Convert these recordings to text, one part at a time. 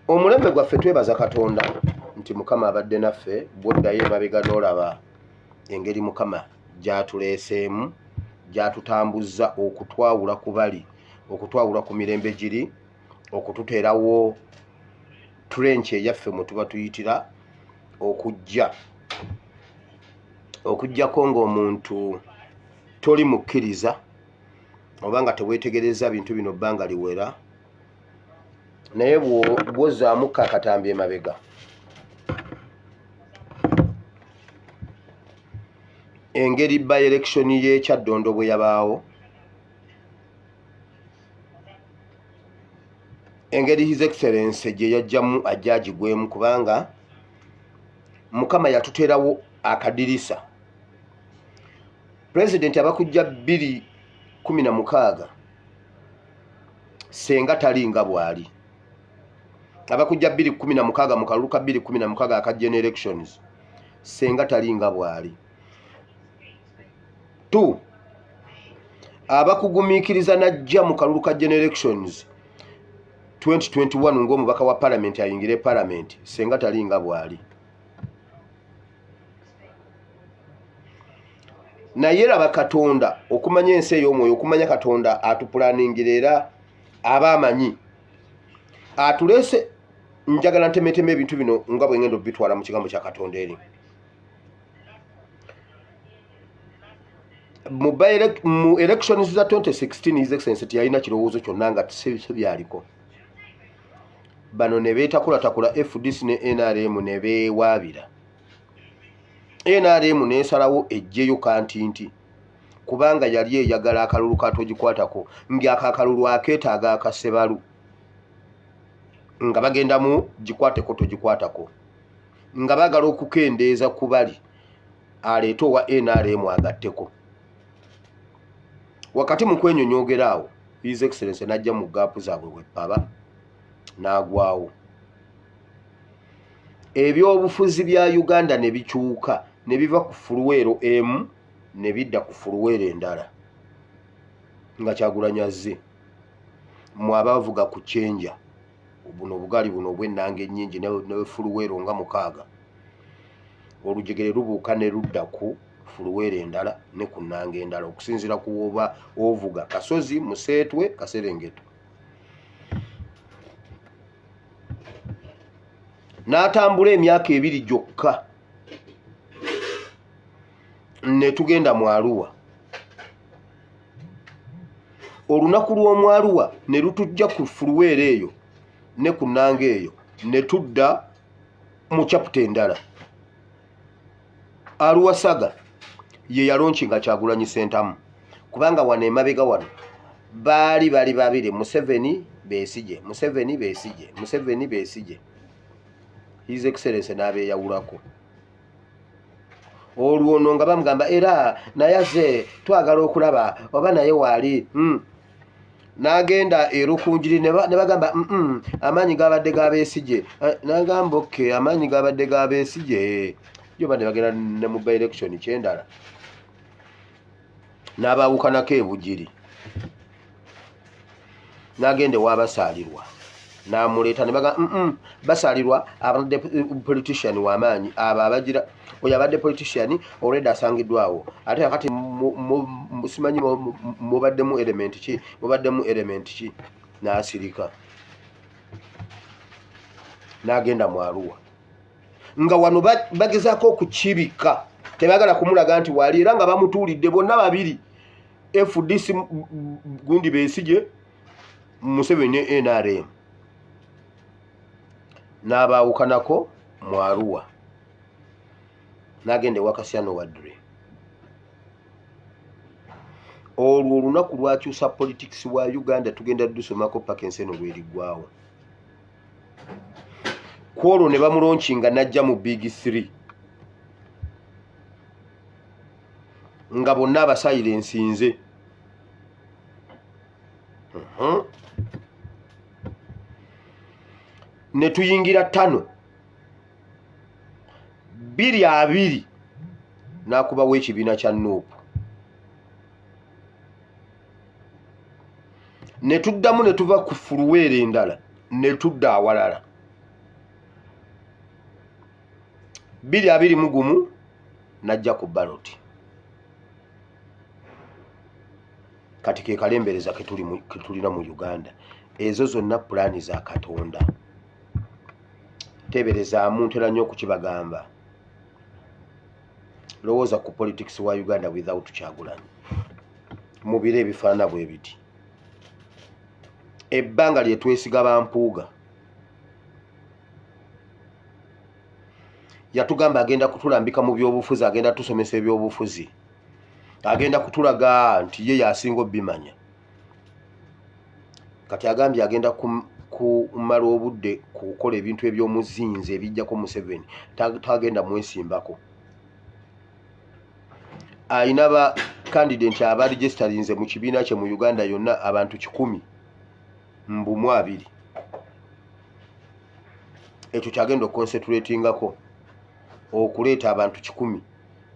omulembe gwaffe twebaza Katonda nti Mukama abadde naffe bwoddayo emabega n'olaba engeri Mukama gyatuleeseemu gyatutambuzza okutwawula ku bali okutwawula ku mirembe giri okututeerawo trench eyaffe mwe tuba tuyitira okujjako ng'omuntu toli mukkiriza oba nga teweetegereza bintu bino bbanga liwera naye bw'ozzaamu akatambi emabega engeri by election y'ekyaddondo bwe yabaawo engeri His Excellency gye yajjamu ajja agigwemu kubanga Mukama yatuteerawo akadirisa President abakujja 2016 senga talinga bwali abakujja 2016 mu kalulu ka 2016 aka general elections senga talinga bwali tu abakugumiikiriza najja mu kalulu ka general elections 2021 ng'omubaka wa parliament ayingire parliament senga talinga bwali naye laba Katonda okumanya ensi ey'omwoyo okumanya Katonda atupulaningira era abamanyi atuleese njagala ntemeteme ebintu bino nga bwe ngendo bitwala mu kigambo kya Katonda eri mu elections za 2016 His Excellency yalina kirowoozo kyonna nga tebyaliko bano ne beetakulatakula FDC ne NRM ne beewaabira NRM nesalawo ejjeyo kantinti kubanga yali eyagala akalulu katogikwatako ng'akakalulu akeetaaga akasebalu nga bagenda mu gikwateko togikwatako nga bagala okukendeeza ku bali aleeta owa NRM agatteko wakati mu kwenyonyoogera awo His Excellency najja mu gaapu zaabwe bwepaba n'agwawo ebyobufuzi bya Uganda ne bikyuka ne biva ku fuluweero emu ne bidda ku fuluweero endala nga Kyagulanyi azze mu abavuga ku chenja buno obugali buno obw'ennanga ennyingi ne fuluweero nga 6 olujegere lubuuka ne ludda ku fuluweero endala ne ku nnanga endala okusinziira ku oba ovuga Kasozi Museetwe Kaserengeto n'atambula emyaka 2 gyokka ne tugenda mu Arua olunaku lw'omu Arua ne lutujja ku fuluweero eyo ne ku nnanga eyo ne tudda mu chapter endala Arua Saga ye yalonchinga Kyagulanyi Sentamu kubanga wano emabega wano bali babiri Museveni Besigye His Excellency n'abeeyawulako olwo nga bamugamba era nayaze twagala okulaba oba naye waali n'agenda erukunjiri ne bagamba amaanyi gabadde gabeesigye n'agamba okay amaanyi gabadde gabeesigye yo bane bagenda ne mu by election kyendala n'abaawukanako ebugiri n'agenda w'abasaalirwa n'amuleeta ne baga basaalirwa abadde politician w'amaanyi abo abagira oyo abadde politician already asangiddwawo ate akati simanyi mubaddemu element ki n'asirika n'agenda mu Arua nga wano bagezaako okukibika tebagala kumulaga nti wali era nga bamutuulidde bonna babiri FDC gundi Besigye Museveni ne NRM n'abaawukanako mu Arua n'agenda ewa Kasyano Wadri olwo olunaku lwakyusa politics wa Uganda tugenda dusomako paka ensi eno bweriggwawo kwolwo ne bamulonchinga najja mu Big 3 nga bonna abasayire nsinze ne tuyingira 5 2 n'akubawo ekibiina kya Nuupu ne tuddamu ne tuva ku fuluweero endala ne tudda awalala 2021 najja ku ballot kati ke kalembereza ketulina mu Uganda. Ezo zonna pulaani za Katonda. Teberezaamu ntera nnyo okukibagamba. Lowooza ku politics wa Uganda without Kyagulanyi. Mu biro ebifaana bwe biti. Ebbanga lye twesiga Bampuuga yatugamba agenda kutulambika mu byobufuzi, agenda tusomesa ebyobufuzi, agenda kutulaga nti ye yasinga obimanya. Kati agambye agenda kumala obudde kukola ebintu ebyomuzinze ebijjako Museveni, tagenda mwesimbako. Ayina ba candidate abaregistarinze mu kibiina kye mu Uganda yonna abantu 100 mbu 200. Ekyo kyagenda okonsentratingako okuleeta abantu 100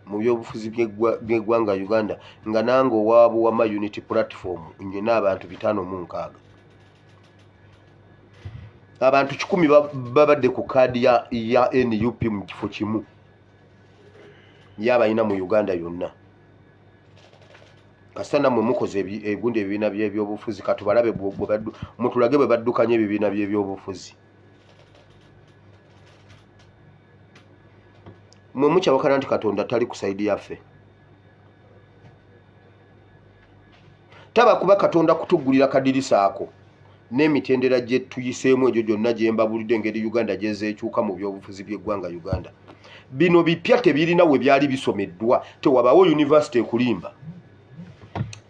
mu byobufuzi by'eggwanga Uganda, nga nange owaabo wa Unity Platform nyina abantu 506. Abantu 100 babadde ku kaadi ya NUP mu kifo kimu yabayina mu Uganda yonna. Kasana mwe mukoze egundi ebibiina by'ebyobufuzi katubalabe mutulage bwe baddukanye ebibiina by'ebyobufuzi. Mwe mukyawakana nti Katonda tali ku saidi yaffe. Taba kuba Katonda kutugulira kadirisa ako n'emitendera gye tuyiseemu egyo gyonna gye mbabulidde engeri Uganda gye zeekyuka mu byobufuzi by'eggwanga Uganda. Bino bipya tebirina we byali bisomeddwa. Tewabaawo university ekulimba,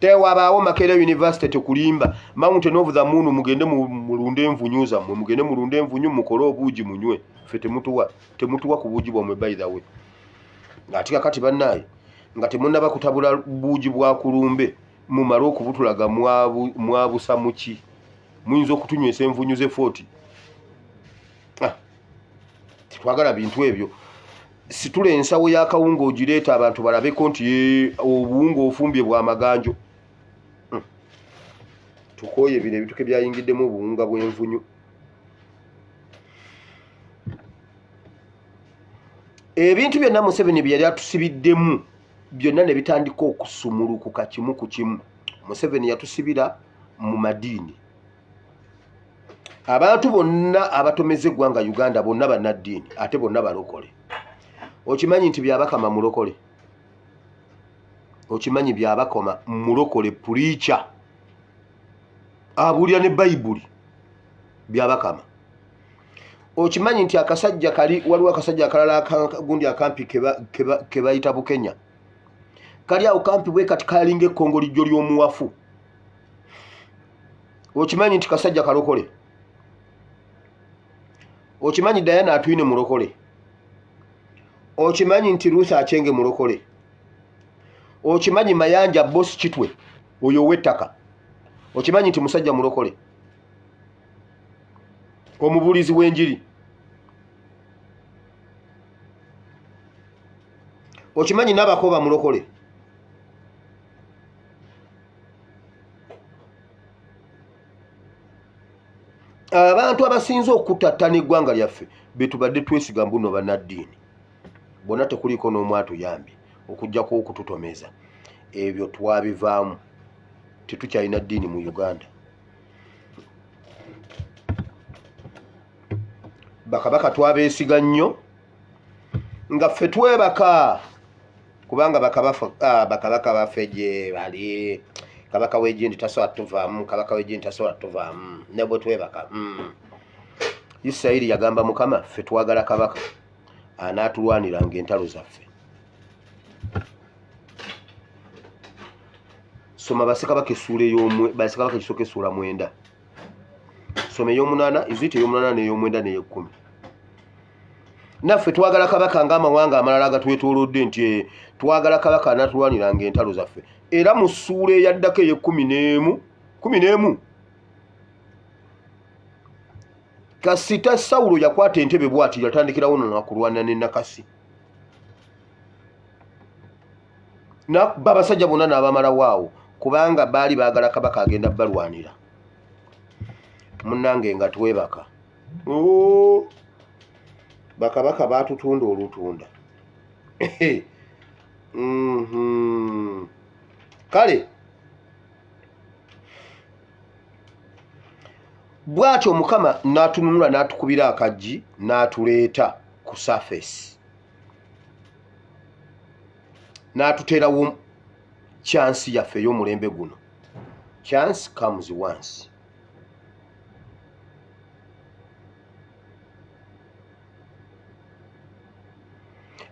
tewabaawo Makerere University tekulimba. Mountain of the Moon mugende mulunde envunyu zammwe, mugende mulunde envunyu mukole obuugi munywe. Ffe temutuwa ku buugi bwamwe by the way. Ate kakati bannaye nga temunnaba kutabula buugi bwa kulumbe mumale okubutulaga mwabusa muki. Muyinza okutunywesa envunyu ze 40. Twagala bintu ebyo. Situle ensawo y'akawunga ogireeta abantu balabeko nti obuwunga ofumbye bwa maganjo. Tukoye bino ebituke byayingiddemu obuwunga bw'envunyu. Ebintu byonna Museveni bye yali atusibiddemu byonna ne bitandika okusumulukuka kimu ku kimu. Museveni yatusibira mu madiini. Abantu bonna abatomeze eggwanga Uganda bonna bannaddiini ate bonna balokole. Okimanyi nti byabakama mulokole? Okimanyi byabakoma mulokole preacher abulira ne Bayibuli byabakama? Okimanyi nti akasajja kali waliwo akasajja akalala gundi akampi ke bayita Bukenya, kali awo kampi bwe kati kalinga ekkongo lijjo ly'omuwafu. Okimanyi nti kasajja kalokole? Okimanyi Diana Atwine mulokole? Okimanyi nti Ruth Achenge mulokole? Okimanyi Mayanja Boss Kitwe oyo w'ettaka? Okimanyi nti musajja mulokole? Omubulizi w'enjiri? Okimanyi Nabakoba mulokole? Abantu abasinze okutattana eggwanga lyaffe betubadde twesiga mbuno bannaddiini. Bonna tekuliko n'omu atuyambye okuggyako okututomeza. Ebyo twabivaamu. Tetukyalina ddiini mu Uganda. Bakabaka twabeesiga nnyo nga ffe twebaka kubanga bakabaka baffe gye bali. Kabaka w'ejjendi tasobola tuvaamu, kabaka w'ejjendi tasobola tuvaamu ne bwe twebaka. Isirayiri yagamba Mukama ffe twagala kabaka anaatulwaniranga entalo zaffe. Soma Bassekabaka essuula ey'omwe, Bassekabaka ekisooka essuula 9. Soma ey'omunaana, iziti ey'omunaana n'ey'omwenda n'ey'ekkumi. Naffe twagala kabaka ng'amawanga amalala agatwetoolodde nti twagala kabaka anaatulwaniranga entalo zaffe. Era mu ssuula eyaddako ey'e11 kasita Sawulo yakwata entebe bw'ati yatandikirawo n'okulwana ne Nakasi. Babasajja bonna n'abamalawo awo kubanga baali baagala kabaka agenda balwanira. Munnange nga twebaka. bakabaka batutunda olutunda. Kale bwatyo Mukama n'atununula n'atukubira akajji n'atuleeta ku surface, n'atuteerawo chance yaffe ey'omulembe guno. Chance comes once.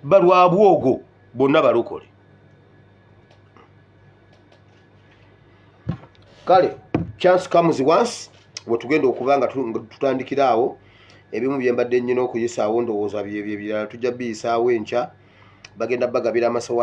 Balwa bwogo bonna balokole. Kale chance comes once. Bwetugenda okuba nga tutandikira awo, ebimu bye mbadde nnyina okuyisaawo ndowooza bye birala tujja biyisaawo enkya, bagenda bagabira amasowa